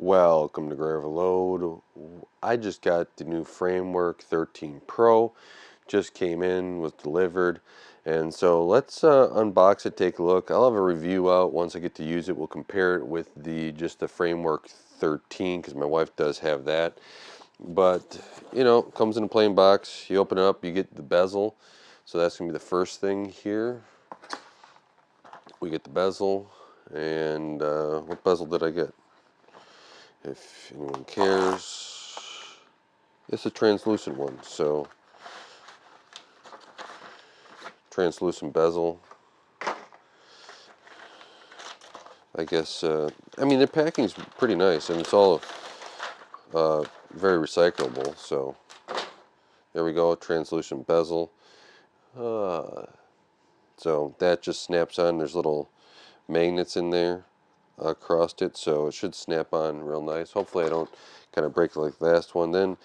Welcome to Gravel Load. I just got the new Framework 13 Pro. Just came in, was delivered. And so let's unbox it, take a look. I'll have a review out once I get to use it. We'll compare it with just the Framework 13 because my wife does have that. But, you know, it comes in a plain box. You open it up, you get the bezel. So that's going to be the first thing here. We get the bezel. And what bezel did I get? If anyone cares, it's a translucent one, so translucent bezel. I guess, I mean, the packing's pretty nice, and it's all very recyclable, so there we go, translucent bezel. So that just snaps on. There's little magnets in there across it, so it should snap on real nice. Hopefully I don't kind of break it like the last one. Then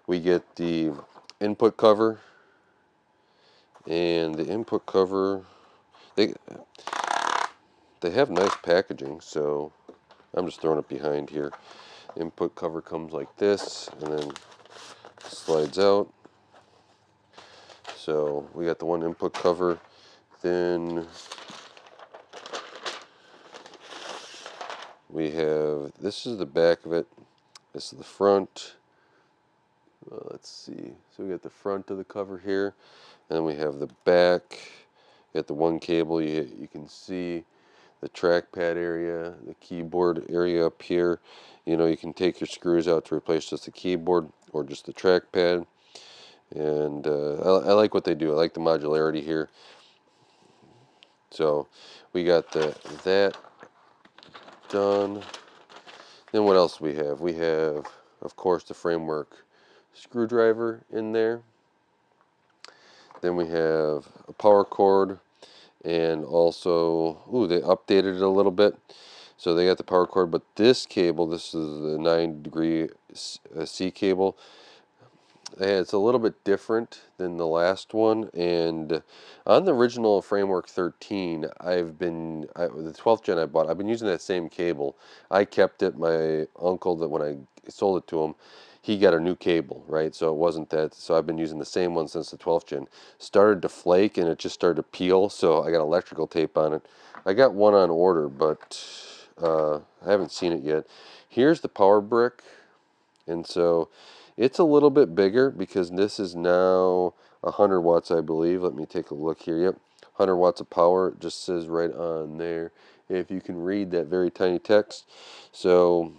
we get the input cover, and the input cover, they have nice packaging, so I'm just throwing it behind here. The input cover comes like this and then slides out. So we got the one input cover. Then we have, this is the back of it. This is the front. Let's see. So we got the front of the cover here. And then we have the back. You got the one cable. You can see the trackpad area, the keyboard area up here. You know, you can take your screws out to replace just the keyboard or just the trackpad. And I like what they do. I like the modularity here. So we got that done. Then what else do we have? We have, of course, the Framework screwdriver in there. Then we have a power cord, and also, they updated it a little bit. So they got the power cord, but this cable, this is the 9-degree C cable. It's a little bit different than the last one, and on the original Framework 13, the 12th gen I bought, I've been using that same cable. I kept it. My uncle, that when I sold it to him, he got a new cable, right? So it wasn't that. So I've been using the same one since the 12th gen. Started to flake, and it just started to peel, so I got electrical tape on it. I got one on order, but I haven't seen it yet. Here's the power brick, and so it's a little bit bigger because this is now 100 watts, I believe. Let me take a look here. Yep, 100 watts of power. It just says right on there, if you can read that very tiny text. So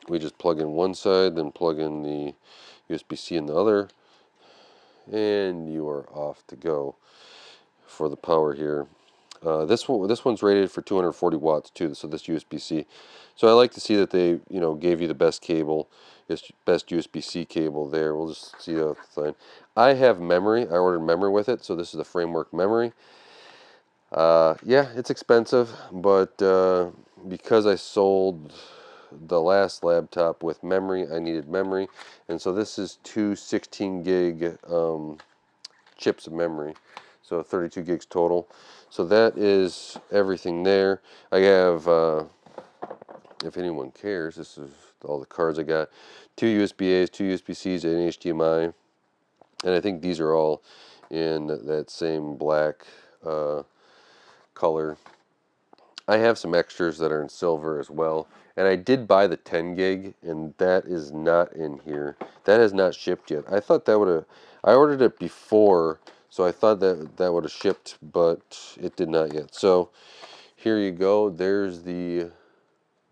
we just plug in one side, then plug in the USB-C in the other, and you are off to go for the power here. This one's rated for 240 watts too, so this USB-C. So I like to see that they, gave you the best cable, best USB-C cable there. We'll just see the line. I have memory. I ordered memory with it, so this is the Framework memory. Yeah, it's expensive, but because I sold the last laptop with memory, I needed memory, and so this is two 16 gig chips of memory. So 32 gigs total. So that is everything there. I have, if anyone cares, this is all the cards I got. 2 USB-A's, 2 USB-C's, and HDMI. And I think these are all in that same black color. I have some extras that are in silver as well. And I did buy the 10 gig, and that is not in here. That has not shipped yet. I thought that would have, I ordered it before, so I thought that would have shipped, but it did not yet. So here you go. There's the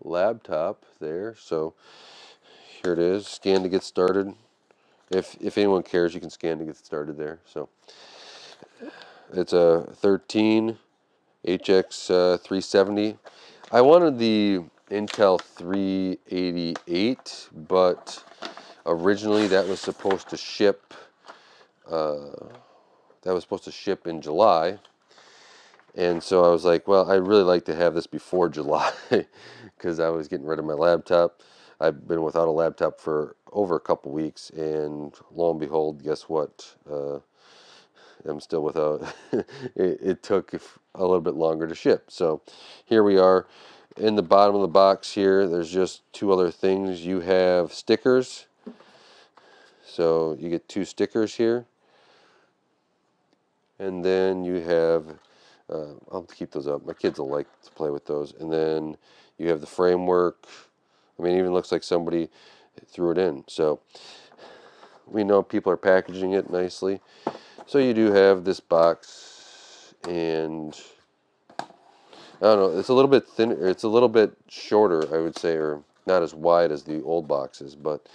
laptop there. So here it is. Scan to get started. If anyone cares, you can scan to get started there. So it's a 13 HX 370. I wanted the Intel 388, but originally that was supposed to ship. In July, and so I was like, well, I'd really like to have this before July because I was getting rid of my laptop. I've been without a laptop for over a couple weeks, and lo and behold, guess what? I'm still without. It took a little bit longer to ship, so here we are. in the bottom of the box here, there's just two other things. You have stickers. So you get two stickers here. And then you have, I'll keep those up. My kids will like to play with those. And then you have the framework. I mean, it even looks like somebody threw it in. So we know people are packaging it nicely. So you do have this box, and I don't know, it's a little bit thinner, it's a little bit shorter, I would say, or not as wide as the old boxes, but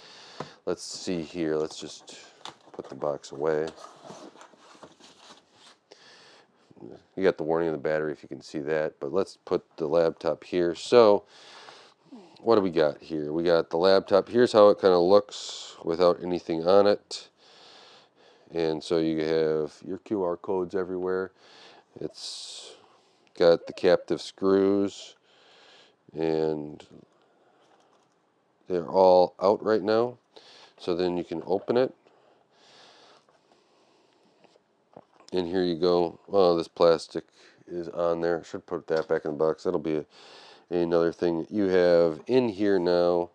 let's see here. Let's just put the box away. You got the warning of the battery if you can see that, but let's put the laptop here. So what do we got here? We got the laptop. Here's how it kind of looks without anything on it. And so you have your QR codes everywhere. It's got the captive screws, and they're all out right now. So then you can open it. And here you go. Oh, this plastic is on there. I should put that back in the box. That'll be another thing you have in here now.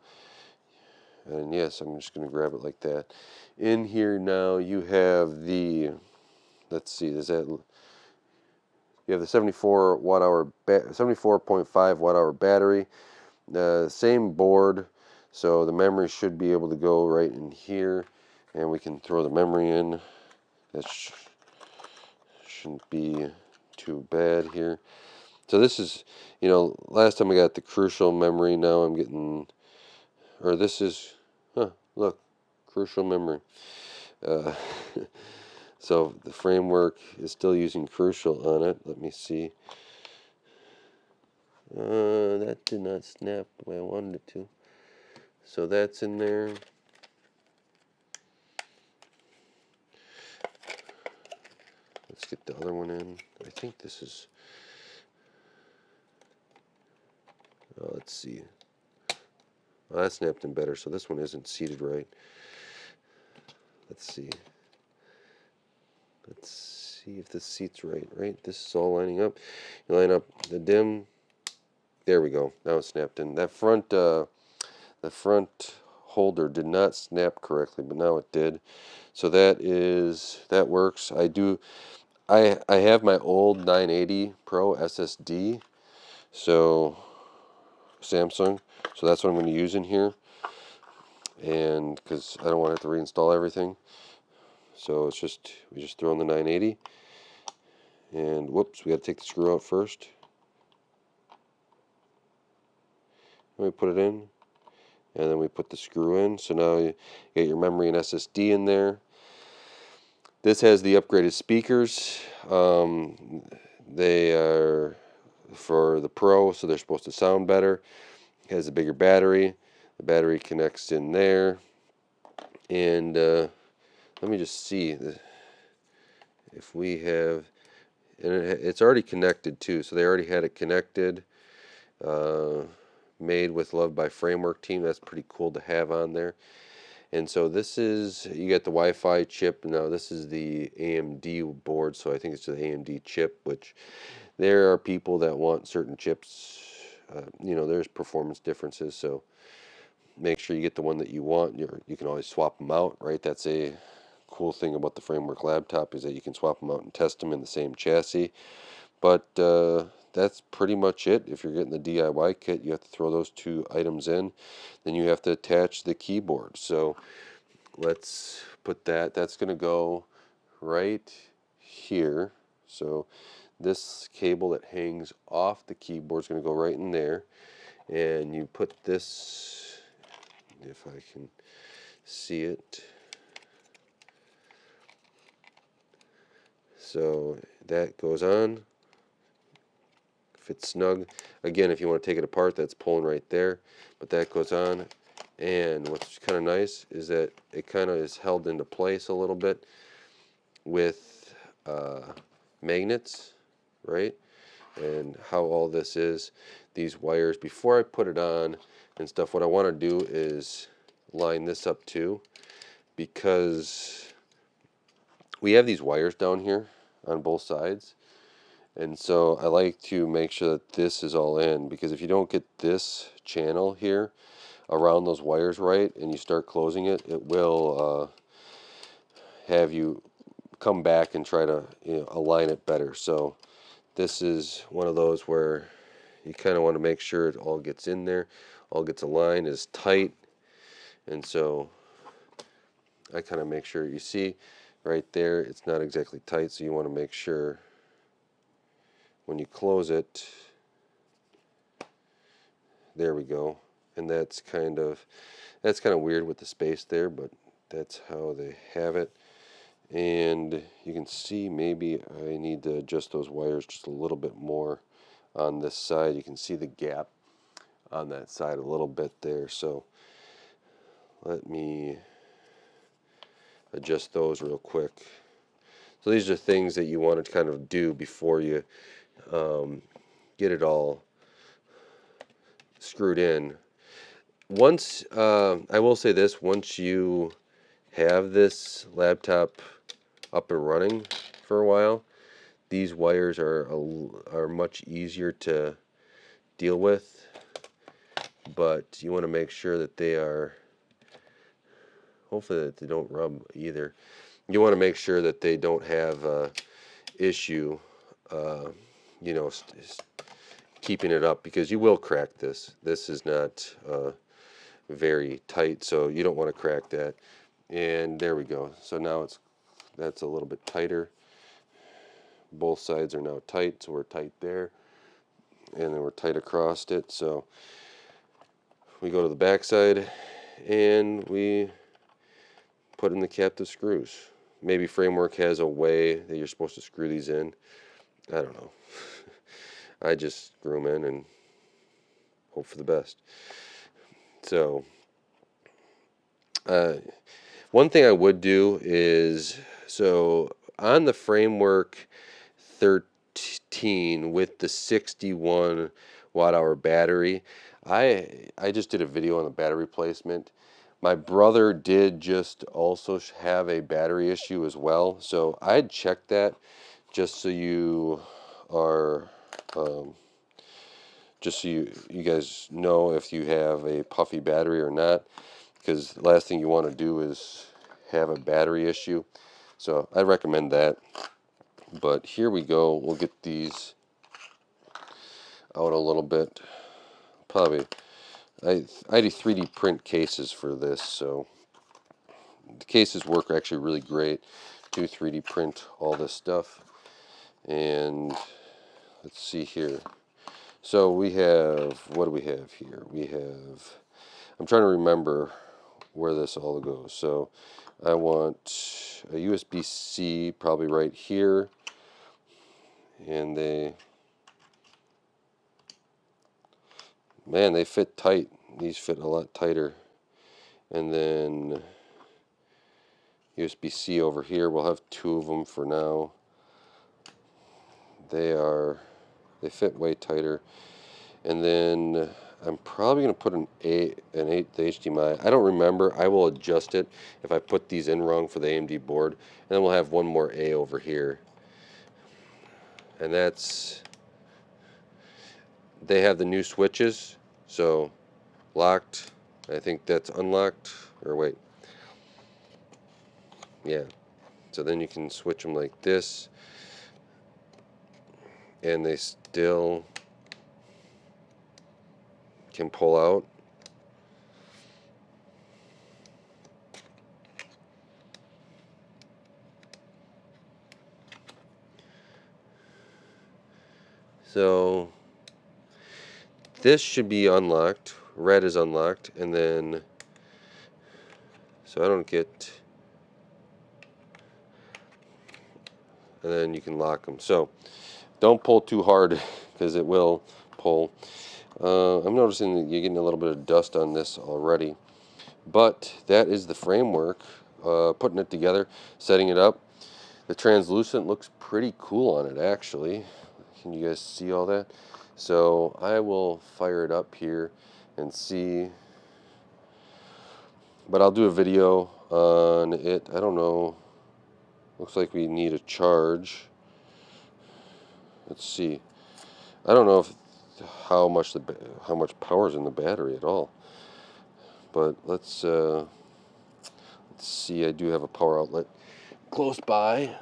And yes, I'm just going to grab it like that. In here now you have the, let's see, does that, you have the 74 watt hour, 74.5 watt hour battery. The same board, so the memory should be able to go right in here, and we can throw the memory in. That shouldn't be too bad here. So this is, you know, last time I got the crucial memory, now I'm getting, or this is, look, crucial memory. So the framework is still using crucial on it. Let me see. That did not snap the way I wanted it to. So that's in there. Let's get the other one in. I think this is, let's see. Oh, that snapped in better, so this one isn't seated right. Let's see. Let's see if this seats right. Right, this is all lining up. You line up the dim. There we go. Now it's snapped in. That front, the front holder did not snap correctly, but now it did. So that works. I have my old 980 Pro SSD, so Samsung. So that's what I'm going to use in here, and because I don't want to have to reinstall everything. So it's just, we just throw in the 980, and whoops, we got to take the screw out first. And we put it in, and then we put the screw in. So now you get your memory and SSD in there. This has the upgraded speakers. They are for the Pro, so they're supposed to sound better. It has a bigger battery. The battery connects in there. And let me just see if we have, and it's already connected too, so they already had it connected. Made with love by Framework Team. That's pretty cool to have on there. And so this is, you get the Wi-Fi chip. Now this is the AMD board, so I think it's the AMD chip, which there are people that want certain chips. You know, there's performance differences, so make sure you get the one that you want. You can always swap them out, right? That's a cool thing about the Framework laptop, is that you can swap them out and test them in the same chassis. But that's pretty much it. If you're getting the DIY kit, you have to throw those two items in. Then you have to attach the keyboard. So let's put that. That's going to go right here. So this cable that hangs off the keyboard is going to go right in there. And you put this, if I can see it. So that goes on. Fits snug. Again, if you want to take it apart, that's pulling right there, but that goes on. And what's kind of nice is that it kind of is held into place a little bit with magnets, right? And how all this is, these wires, before I put it on and stuff, what I want to do is line this up too, because we have these wires down here on both sides. And so I like to make sure that this is all in, because if you don't get this channel here around those wires right and you start closing it, it will have you come back and try to, align it better. So this is one of those where you kind of want to make sure it all gets in there, all gets aligned, is tight. And so I kind of make sure, you see right there, it's not exactly tight, so you want to make sure when you close it, there we go. And that's kind of weird with the space there, but that's how they have it. And you can see maybe I need to adjust those wires just a little bit more on this side. You can see the gap on that side a little bit there, so let me adjust those real quick. So these are things that you want to kind of do before you get it all screwed in. Once, I will say this, once you have this laptop up and running for a while, these wires are much easier to deal with, but you want to make sure that they are, hopefully that they don't rub either. You want to make sure that they don't have issue, you know, keeping it up, because you will crack this. This is not very tight, so you don't want to crack that. And there we go. So now that's a little bit tighter. Both sides are now tight, so we're tight there, and then we're tight across it. So we go to the back side and we put in the captive screws. Maybe Framework has a way that you're supposed to screw these in. I don't know. I just screw them in and hope for the best. So one thing I would do is, so on the Framework 13 with the 61 watt hour battery, I just did a video on the battery replacement. My brother did just also have a battery issue as well, so I'd check that just so you are, just so you guys know if you have a puffy battery or not, because the last thing you want to do is have a battery issue. So I recommend that. But here we go. We'll get these out a little bit. Probably, I do 3D print cases for this, so the cases work actually really great to 3D print all this stuff. And let's see here. So we have, what do we have here? We have, I'm trying to remember where this all goes. So I want a USB-C probably right here, and man, they fit tight. These fit a lot tighter. And then USB-C over here. We'll have two of them for now. They fit way tighter. And then I'm probably going to put an 8th HDMI. I don't remember. I will adjust it if I put these in wrong for the AMD board. And then we'll have one more A over here. And they have the new switches. So locked. I think that's unlocked. Or wait. Yeah. So then you can switch them like this. And they still can pull out. So this should be unlocked. Red is unlocked, and then so I don't get, and then you can lock them. So don't pull too hard because it will pull. I'm noticing that you're getting a little bit of dust on this already, but that is the Framework. Putting it together, setting it up. The translucent looks pretty cool on it, actually. Can you guys see all that? So I will fire it up here and see, but I'll do a video on it. I don't know, looks like we need a charge. Let's see. I don't know if how much power is in the battery at all. But let's see. I do have a power outlet close by.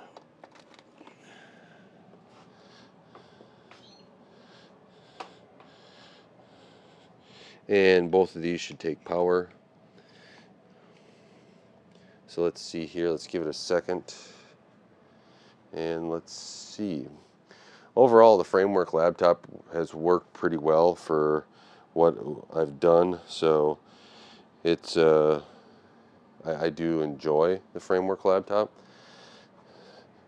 And both of these should take power. So let's see here. Let's give it a second. And let's see. Overall, the framework laptop has worked pretty well for what I've done. So it's I do enjoy the framework laptop.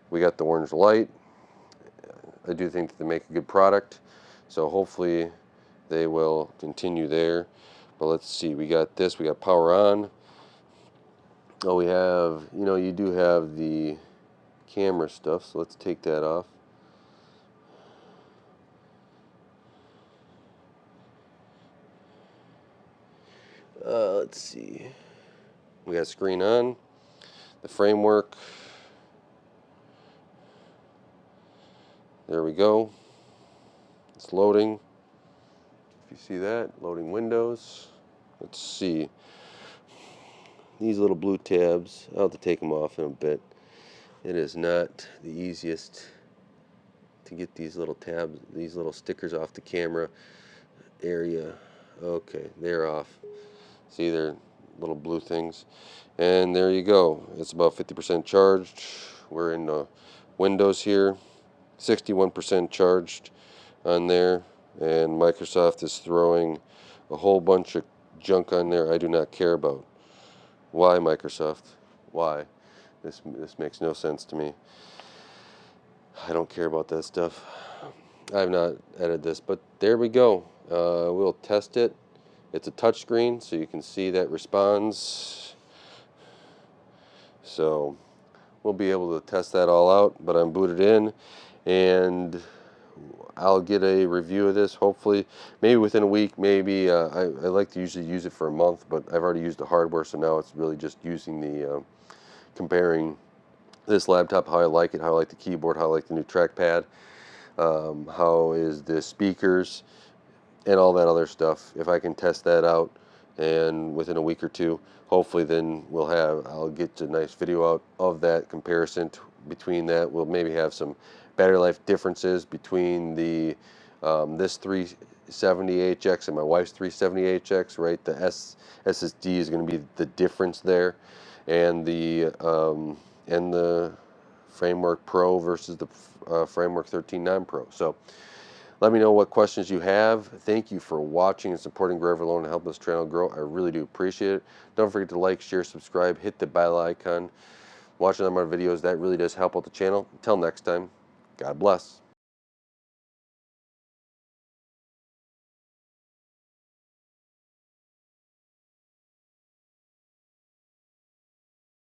We got the orange light. I do think that they make a good product. So hopefully they will continue there. But let's see. We got this. We got power on. Oh, we have, you do have the camera stuff, so let's take that off. Let's see. We got screen on, the framework. There we go. It's loading. If you see that, loading Windows. Let's see. These little blue tabs, I'll have to take them off in a bit. It is not the easiest to get these little tabs, these little stickers off the camera area. Okay, they're off. See, they're little blue things. And there you go. It's about 50% charged. We're in Windows here. 61% charged on there. And Microsoft is throwing a whole bunch of junk on there I do not care about. Why, Microsoft? Why? This makes no sense to me. I don't care about that stuff. I have not edited this, but there we go. We'll test it. It's a touch screen, so you can see that responds. So we'll be able to test that all out, but I'm booted in, and I'll get a review of this hopefully maybe within a week. Maybe I like to usually use it for a month, but I've already used the hardware, so now it's really just using the comparing this laptop, how I like it, how I like the keyboard, how I like the new trackpad, how is the speakers, and all that other stuff. If I can test that out, and within a week or two, hopefully then I'll get a nice video out of that comparison between that. We'll maybe have some battery life differences between the this 370HX and my wife's 370HX, right? The SSD is going to be the difference there, and the Framework Pro versus the Framework 13 non-Pro. So let me know what questions you have. Thank you for watching and supporting Grow Everlone and help this channel grow. I really do appreciate it. Don't forget to like, share, subscribe, hit the bell icon. Watching all my videos, that really does help out the channel. Until next time, God bless.